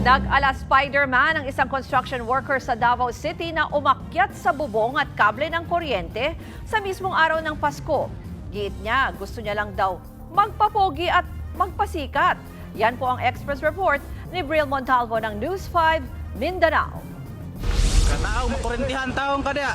Nag-ala Spider-Man ang isang construction worker sa Davao City na umakyat sa bubong at kable ng kuryente sa mismong araw ng Pasko. Giit niya, gusto niya lang daw magpapogi at magpasikat. Yan po ang Express Report ni Bril Montalvo ng News 5 Mindanao. Kanaaw, makurintihan taong kadya.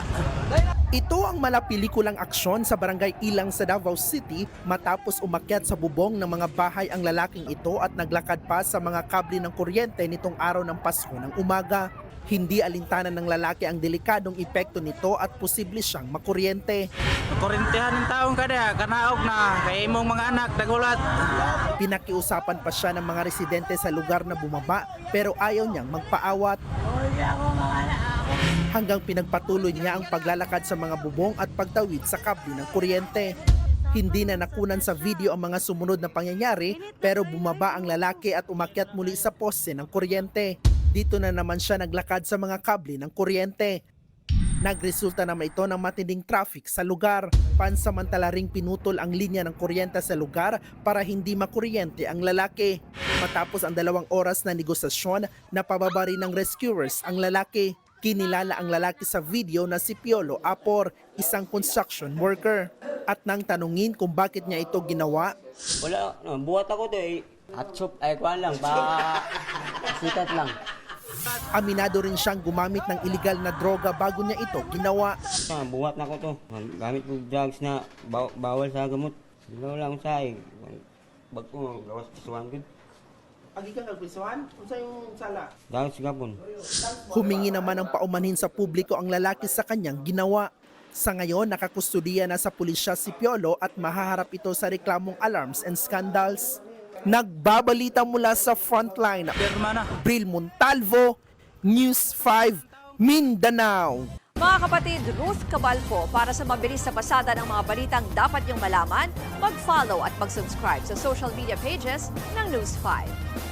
Ito ang malapelikulang aksyon sa barangay Ilang sa Davao City matapos umakyat sa bubong ng mga bahay ang lalaking ito at naglakad pa sa mga kable ng kuryente nitong araw ng Pasko ng umaga. Hindi alintanan ng lalaki ang delikadong epekto nito at posible siyang makuryente. Makurintihan ng taong kadya, kanaog na, kay imong mga anak, dagulat. Pinakiusapan pa siya ng mga residente sa lugar na bumaba pero ayaw niyang magpaawat. Hanggang pinagpatuloy niya ang paglalakad sa mga bubong at pagtawid sa kable ng kuryente. Hindi na nakunan sa video ang mga sumunod na pangyayari pero bumaba ang lalaki at umakyat muli sa poste ng kuryente. Dito na naman siya naglakad sa mga kable ng kuryente. Nagresulta naman ito ng matinding traffic sa lugar. Pansamantala ring pinutol ang linya ng kuryente sa lugar para hindi makuryente ang lalaki. Matapos ang 2 oras na negosasyon, napababa rin ng rescuers ang lalaki. Kinilala ang lalaki sa video na si Piolo Apor, isang construction worker. At nang tanungin kung bakit niya ito ginawa, Wala, buhat ako to eh. At soup, ay kuhan lang, ba sikat lang. aminado rin siyang gumamit ng illegal na droga bago niya ito ginawa. Buhat na ko to. Gamit ko drugs na bawal sa gamot. Ginawa lang sa eh. Bag ko, gawas pisuan ko. Agi ka kagpisuan? Unsa yung sala? Drugs gapon. Humingi naman ng paumanhin sa publiko ang lalaki sa kanyang ginawa. Sa ngayon, nakakustudiya na sa pulisya si Piolo at mahaharap ito sa reklamong alarms and scandals. Nagbabalita mula sa frontline, Pirma na. Bril Montalvo, News 5, Mindanao. Mga kapatid, Ruth Cabalco, para sa mabilis na pasada ng mga balitang dapat niyong malaman, mag-follow at mag-subscribe sa social media pages ng News 5.